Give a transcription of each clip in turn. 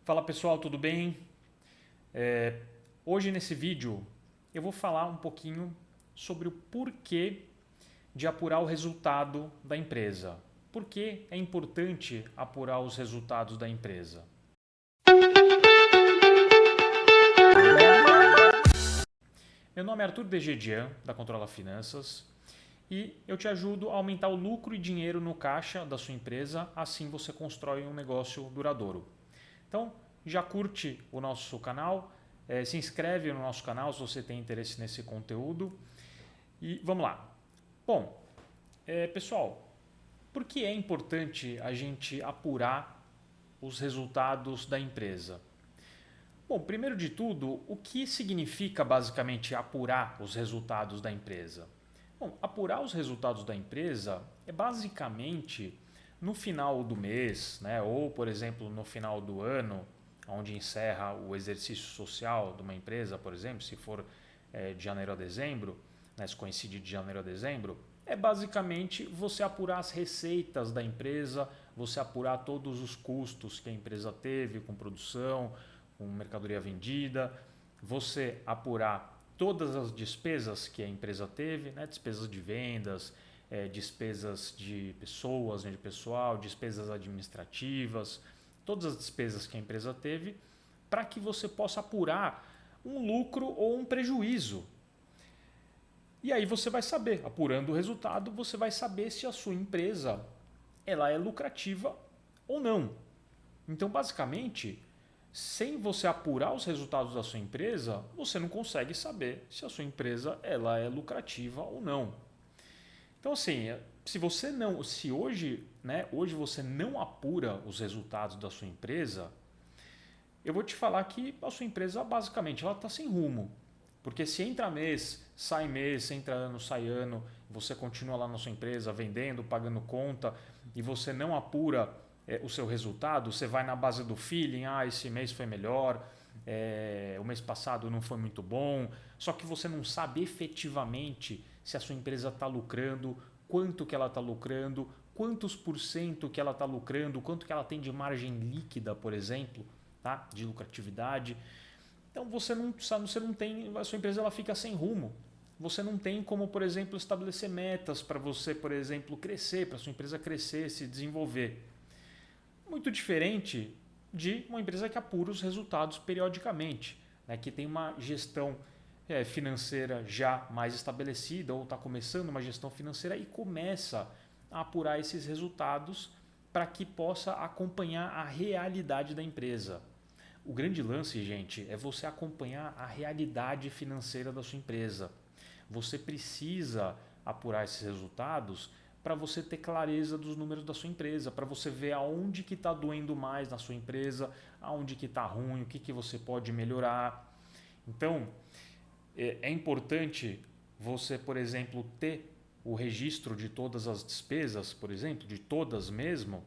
Fala pessoal, tudo bem? Hoje nesse vídeo eu vou falar um pouquinho sobre o porquê de apurar o resultado da empresa. Por que é importante apurar os resultados da empresa? Meu nome é Arthur Degedian, da Controla Finanças, e eu te ajudo a aumentar o lucro e dinheiro no caixa da sua empresa, assim você constrói um negócio duradouro. Então, já curte o nosso canal, se inscreve no nosso canal se você tem interesse nesse conteúdo e vamos lá. Bom, pessoal, por que é importante a gente apurar os resultados da empresa? Bom, primeiro de tudo, o que significa basicamente apurar os resultados da empresa? Bom, apurar os resultados da empresa é basicamente no final do mês, né, ou por exemplo no final do ano, onde encerra o exercício social de uma empresa, por exemplo, se for de janeiro a dezembro, né, se coincide de janeiro a dezembro, é basicamente você apurar as receitas da empresa, você apurar todos os custos que a empresa teve com produção, com mercadoria vendida, você apurar todas as despesas que a empresa teve, né, despesas de vendas, despesas de pessoas, né, de pessoal, despesas administrativas, todas as despesas que a empresa teve, para que você possa apurar um lucro ou um prejuízo. E aí você vai saber, apurando o resultado, você vai saber se a sua empresa ela é lucrativa ou não. Então, basicamente, sem você apurar os resultados da sua empresa, você não consegue saber se a sua empresa ela é lucrativa ou não. Então, assim, se hoje, né, hoje você não apura os resultados da sua empresa, eu vou te falar que a sua empresa basicamente ela está sem rumo. Porque se entra mês, entra ano, sai ano, você continua lá na sua empresa vendendo, pagando conta e você não apura o seu resultado, você vai na base do feeling, esse mês foi melhor, o mês passado não foi muito bom, só que você não sabe efetivamente se a sua empresa está lucrando, quanto que ela está lucrando, quantos por cento que ela está lucrando, quanto que ela tem de margem líquida, por exemplo, tá? De lucratividade. Então você não sabe, você não tem, a sua empresa ela fica sem rumo. Você não tem como, por exemplo, estabelecer metas para você, por exemplo, crescer, para a sua empresa crescer, se desenvolver. Muito diferente de uma empresa que apura os resultados periodicamente, né, que tem uma gestão financeira já mais estabelecida ou está começando uma gestão financeira e começa a apurar esses resultados para que possa acompanhar a realidade da empresa. O grande lance, gente, é você acompanhar a realidade financeira da sua empresa. Você precisa apurar esses resultados para você ter clareza dos números da sua empresa, para você ver aonde que está doendo mais na sua empresa, aonde que está ruim, o que, que você pode melhorar. Então, é importante você, por exemplo, ter o registro de todas as despesas, por exemplo, de todas mesmo,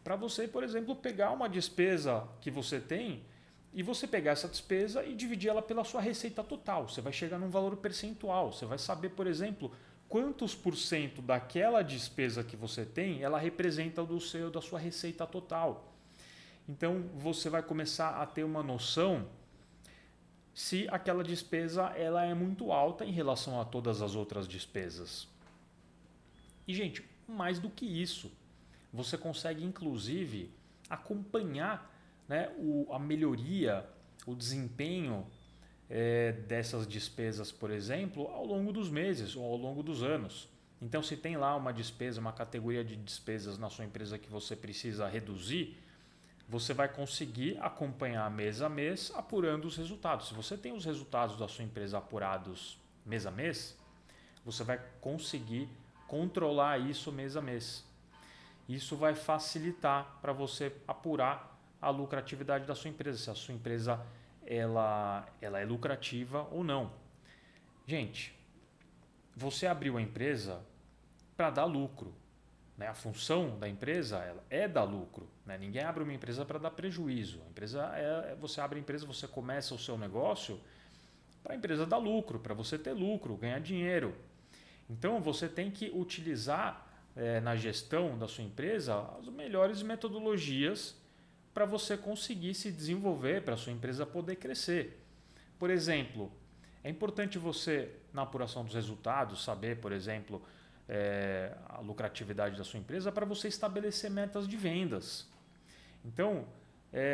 para você, por exemplo, pegar uma despesa que você tem e você pegar essa despesa e dividir ela pela sua receita total. Você vai chegar num valor percentual. Você vai saber, por exemplo, quantos por cento daquela despesa que você tem ela representa da sua receita total. Então você vai começar a ter uma noção se aquela despesa ela é muito alta em relação a todas as outras despesas. E, gente, mais do que isso, você consegue inclusive acompanhar, né, a melhoria, o desempenho dessas despesas, por exemplo, ao longo dos meses ou ao longo dos anos. Então, se tem lá uma despesa, uma categoria de despesas na sua empresa que você precisa reduzir, você vai conseguir acompanhar mês a mês apurando os resultados. Se você tem os resultados da sua empresa apurados mês a mês, você vai conseguir controlar isso mês a mês. Isso vai facilitar para você apurar a lucratividade da sua empresa, se a sua empresa ela é lucrativa ou não. Gente, você abriu a empresa para dar lucro. Né? A função da empresa ela é dar lucro. Né? Ninguém abre uma empresa para dar prejuízo. A empresa você abre a empresa, você começa o seu negócio para a empresa dar lucro, para você ter lucro, ganhar dinheiro. Então você tem que utilizar na gestão da sua empresa as melhores metodologias para você conseguir se desenvolver, para a sua empresa poder crescer. Por exemplo, é importante você, na apuração dos resultados, saber, por exemplo, a lucratividade da sua empresa para você estabelecer metas de vendas. Então,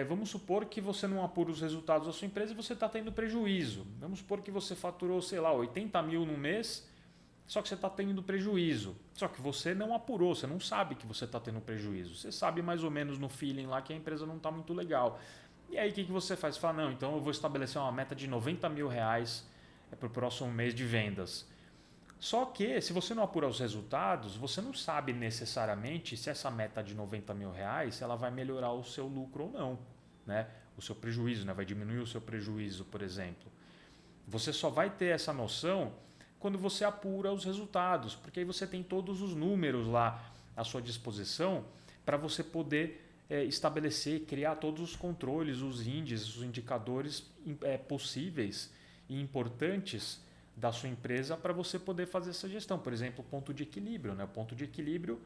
vamos supor que você não apura os resultados da sua empresa e você está tendo prejuízo. Vamos supor que você faturou, sei lá, 80 mil no mês, só que você está tendo prejuízo. Só que você não apurou, você não sabe que você está tendo prejuízo. Você sabe mais ou menos no feeling lá que a empresa não está muito legal. E aí o que você faz? Você fala, não, então eu vou estabelecer uma meta de 90 mil reais para o próximo mês de vendas. Só que se você não apura os resultados, você não sabe necessariamente se essa meta de 90 mil reais ela vai melhorar o seu lucro ou não, né? O seu prejuízo, né? Vai diminuir o seu prejuízo, por exemplo. Você só vai ter essa noção quando você apura os resultados, porque aí você tem todos os números lá à sua disposição para você poder estabelecer, criar todos os controles, os índices, os indicadores possíveis e importantes da sua empresa para você poder fazer essa gestão. Por exemplo, o ponto de equilíbrio, né? O ponto de equilíbrio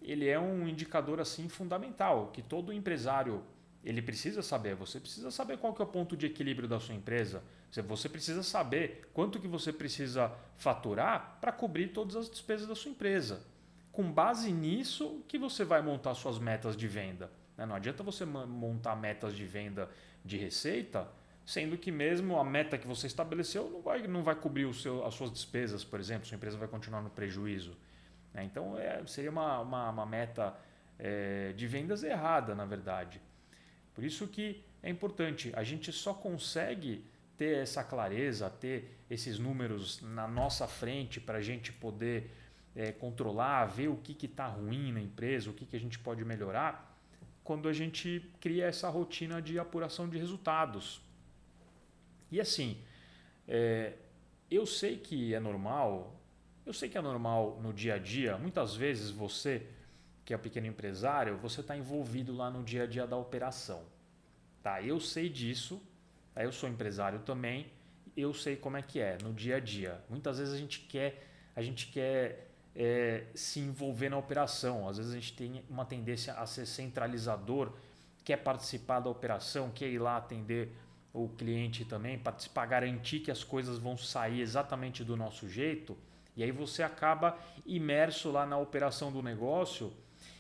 ele é um indicador assim fundamental que todo empresário ele precisa saber. Você precisa saber qual que é o ponto de equilíbrio da sua empresa. Você precisa saber quanto que você precisa faturar para cobrir todas as despesas da sua empresa. Com base nisso que você vai montar suas metas de venda. Não adianta você montar metas de venda de receita, sendo que mesmo a meta que você estabeleceu não vai cobrir as suas despesas, por exemplo, sua empresa vai continuar no prejuízo. Então seria uma meta de vendas errada, na verdade. Por isso que é importante, a gente só consegue ter essa clareza, ter esses números na nossa frente para a gente poder controlar, ver o que está ruim na empresa, o que a gente pode melhorar, quando a gente cria essa rotina de apuração de resultados. E assim, eu sei que é normal no dia a dia, muitas vezes você, que é pequeno empresário, você está envolvido lá no dia a dia da operação. Tá? Eu sei disso, tá? Eu sou empresário também, eu sei como é que é no dia a dia. Muitas vezes a gente quer se envolver na operação, às vezes a gente tem uma tendência a ser centralizador, quer participar da operação, quer ir lá atender o cliente também, participar, garantir que as coisas vão sair exatamente do nosso jeito, e aí você acaba imerso lá na operação do negócio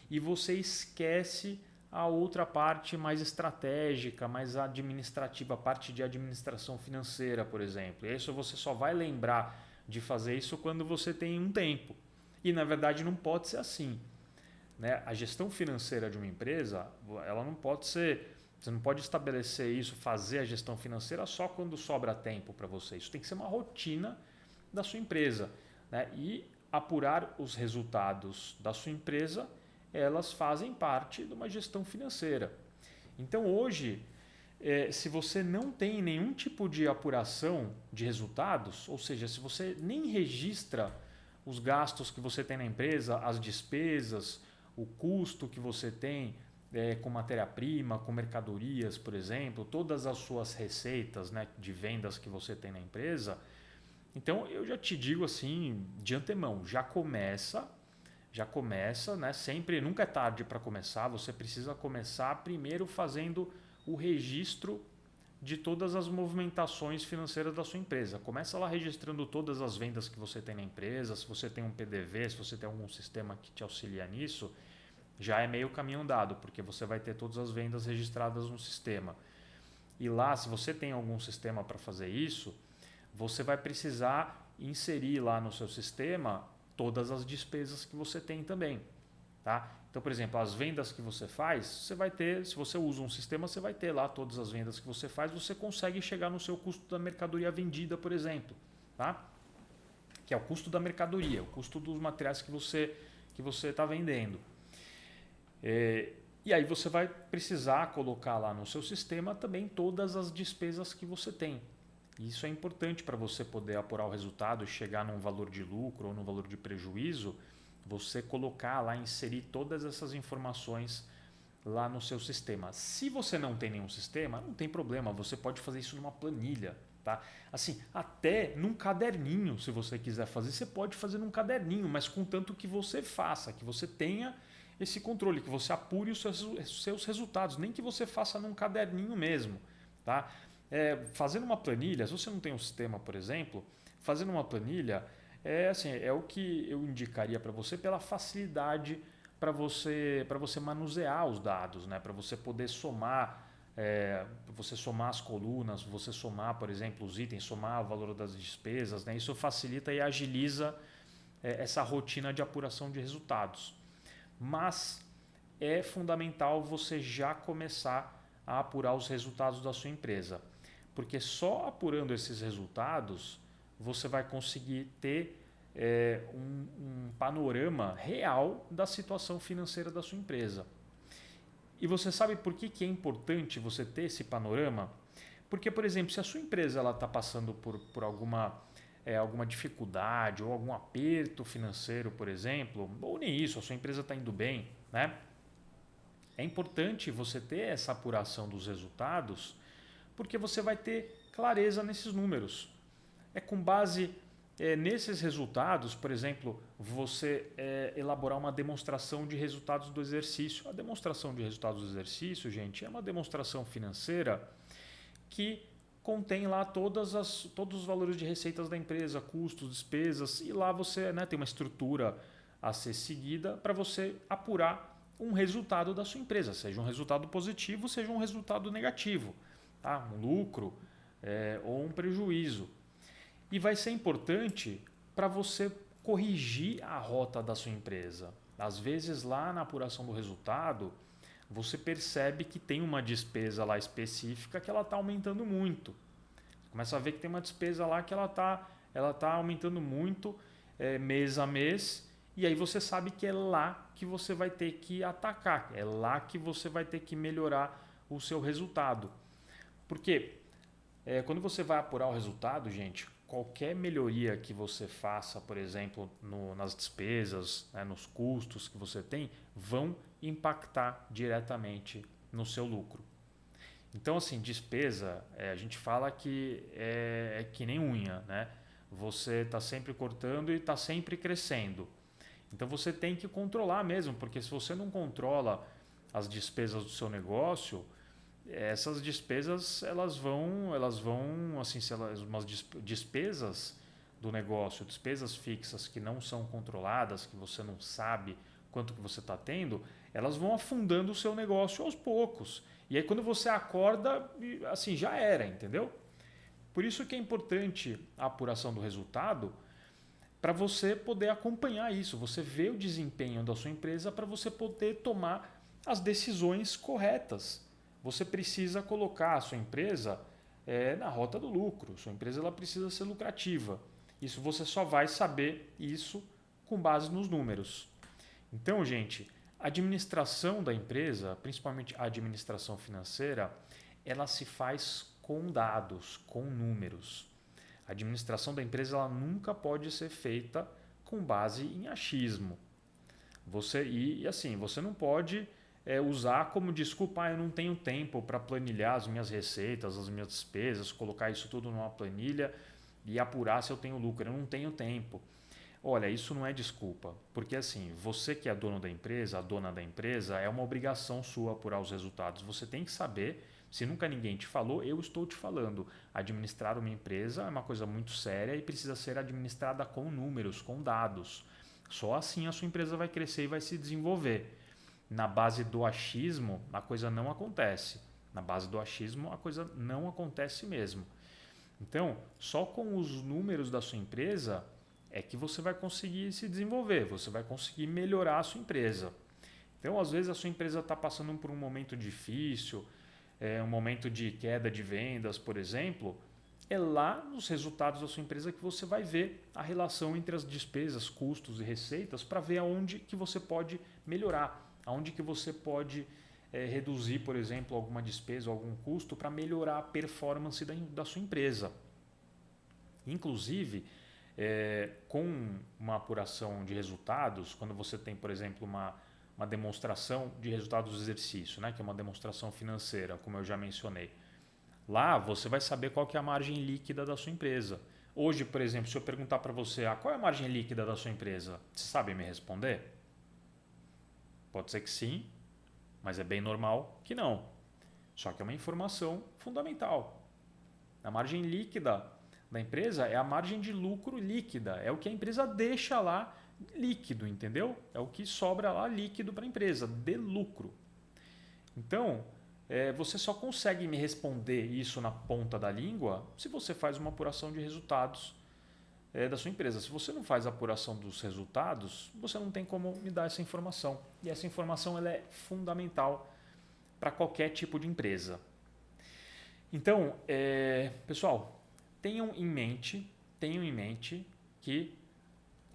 e você esquece a outra parte mais estratégica, mais administrativa, a parte de administração financeira, por exemplo. E isso você só vai lembrar de fazer isso quando você tem um tempo. E na verdade não pode ser assim, né? A gestão financeira de uma empresa, ela não pode ser... Você não pode estabelecer isso, fazer a gestão financeira só quando sobra tempo para você. Isso tem que ser uma rotina da sua empresa, né? E apurar os resultados da sua empresa, elas fazem parte de uma gestão financeira. Então hoje, se você não tem nenhum tipo de apuração de resultados, ou seja, se você nem registra os gastos que você tem na empresa, as despesas, o custo que você tem com matéria-prima, com mercadorias, por exemplo, todas as suas receitas, né, de vendas que você tem na empresa, então eu já te digo assim, de antemão, já começa, né, sempre, nunca é tarde para começar, você precisa começar primeiro fazendo o registro de todas as movimentações financeiras da sua empresa. Começa lá registrando todas as vendas que você tem na empresa, se você tem um PDV, se você tem algum sistema que te auxilia nisso, já é meio caminho andado, porque você vai ter todas as vendas registradas no sistema. E lá, se você tem algum sistema para fazer isso, você vai precisar inserir lá no seu sistema todas as despesas que você tem também. Tá? Então, por exemplo, as vendas que você faz, você vai ter, se você usa um sistema, você vai ter lá todas as vendas que você faz, você consegue chegar no seu custo da mercadoria vendida, por exemplo. Tá? Que é o custo da mercadoria, o custo dos materiais que você está vendendo. E aí você vai precisar colocar lá no seu sistema também todas as despesas que você tem. Isso é importante para você poder apurar o resultado e chegar num valor de lucro ou num valor de prejuízo, você colocar lá, inserir todas essas informações lá no seu sistema. Se você não tem nenhum sistema, não tem problema, você pode fazer isso numa planilha. Tá? Assim, até num caderninho, se você quiser fazer, você pode fazer num caderninho, mas contanto que você faça, que você tenha esse controle, que você apure os seus resultados, nem que você faça num caderninho mesmo. Tá? Fazendo uma planilha, se você não tem um sistema, por exemplo, fazendo uma planilha é o que eu indicaria para você pela facilidade para você manusear os dados, né? Para você poder somar, você somar as colunas, você somar, por exemplo, os itens, somar o valor das despesas, né? Isso facilita e agiliza essa rotina de apuração de resultados. Mas é fundamental você já começar a apurar os resultados da sua empresa, porque só apurando esses resultados você vai conseguir ter um panorama real da situação financeira da sua empresa. E você sabe por que é importante você ter esse panorama? Porque, por exemplo, se a sua empresa está passando por alguma dificuldade ou algum aperto financeiro, por exemplo, ou nem isso, a sua empresa está indo bem, né? É importante você ter essa apuração dos resultados, porque você vai ter clareza nesses números. É com base nesses resultados, por exemplo, você elaborar uma demonstração de resultados do exercício. A demonstração de resultados do exercício, gente, é uma demonstração financeira que contém lá todos os valores de receitas da empresa, custos, despesas, e lá você tem uma estrutura a ser seguida para você apurar um resultado da sua empresa, seja um resultado positivo, seja um resultado negativo, tá? Um lucro ou um prejuízo. E vai ser importante para você corrigir a rota da sua empresa. Às vezes lá na apuração do resultado, você percebe que tem uma despesa lá específica que ela está aumentando muito. Você começa a ver que tem uma despesa lá que ela tá aumentando muito mês a mês, e aí você sabe que é lá que você vai ter que atacar, é lá que você vai ter que melhorar o seu resultado. Porque quando você vai apurar o resultado, gente, qualquer melhoria que você faça, por exemplo, nas despesas, nos custos que você tem, vão impactar diretamente no seu lucro. Então, assim, despesa, a gente fala que é que nem unha, né? Você está sempre cortando e está sempre crescendo. Então, você tem que controlar mesmo, porque se você não controla as despesas do seu negócio, essas despesas elas vão assim, se elas umas despesas do negócio, despesas fixas que não são controladas, que você não sabe quanto que você está tendo, elas vão afundando o seu negócio aos poucos. E aí quando você acorda, assim, já era, entendeu? Por isso que é importante a apuração do resultado, para você poder acompanhar isso, você ver o desempenho da sua empresa para você poder tomar as decisões corretas. Você precisa colocar a sua empresa na rota do lucro. Sua empresa ela precisa ser lucrativa. Isso você só vai saber isso com base nos números. Então, gente, a administração da empresa, principalmente a administração financeira, ela se faz com dados, com números. A administração da empresa ela nunca pode ser feita com base em achismo. Você não pode usar como desculpa, eu não tenho tempo para planilhar as minhas receitas, as minhas despesas, colocar isso tudo numa planilha e apurar se eu tenho lucro. Eu não tenho tempo. Olha, isso não é desculpa, porque assim, você que é dono da empresa, a dona da empresa, é uma obrigação sua apurar os resultados. Você tem que saber, se nunca ninguém te falou, eu estou te falando. Administrar uma empresa é uma coisa muito séria e precisa ser administrada com números, com dados. Só assim a sua empresa vai crescer e vai se desenvolver. Na base do achismo, a coisa não acontece. Na base do achismo, a coisa não acontece mesmo. Então, só com os números da sua empresa é que você vai conseguir se desenvolver, você vai conseguir melhorar a sua empresa. Então, às vezes, a sua empresa está passando por um momento difícil, um momento de queda de vendas, por exemplo, é lá nos resultados da sua empresa que você vai ver a relação entre as despesas, custos e receitas para ver aonde que você pode melhorar, aonde que você pode reduzir, por exemplo, alguma despesa ou algum custo para melhorar a performance da sua empresa. Inclusive, com uma apuração de resultados, quando você tem, por exemplo, uma demonstração de resultados do exercício, né, que é uma demonstração financeira, como eu já mencionei, lá você vai saber qual que é a margem líquida da sua empresa. Hoje, por exemplo, se eu perguntar para você qual é a margem líquida da sua empresa, você sabe me responder? Pode ser que sim, mas é bem normal que não. Só que é uma informação fundamental. A margem líquida da empresa é a margem de lucro líquida, é o que a empresa deixa lá líquido, entendeu? É o que sobra lá líquido para a empresa, de lucro. Então, você só consegue me responder isso na ponta da língua se você faz uma apuração de resultados da sua empresa. Se você não faz a apuração dos resultados, você não tem como me dar essa informação. E essa informação ela é fundamental para qualquer tipo de empresa. Então, pessoal, tenham em mente que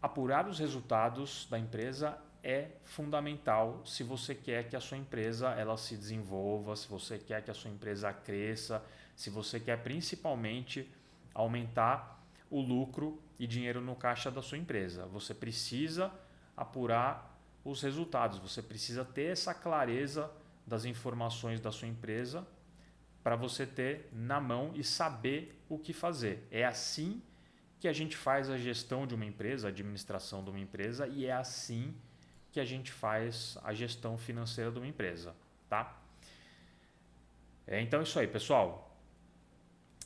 apurar os resultados da empresa é fundamental se você quer que a sua empresa ela se desenvolva, se você quer que a sua empresa cresça, se você quer principalmente aumentar o lucro e dinheiro no caixa da sua empresa. Você precisa apurar os resultados, você precisa ter essa clareza das informações da sua empresa para você ter na mão e saber o que fazer. É assim que a gente faz a gestão de uma empresa, a administração de uma empresa, e é assim que a gente faz a gestão financeira de uma empresa, tá? Então é isso aí, pessoal.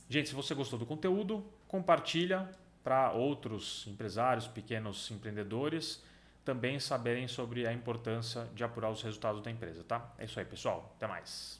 Gente, se você gostou do conteúdo, compartilha para outros empresários, pequenos empreendedores também saberem sobre a importância de apurar os resultados da empresa, tá? É isso aí, pessoal. Até mais.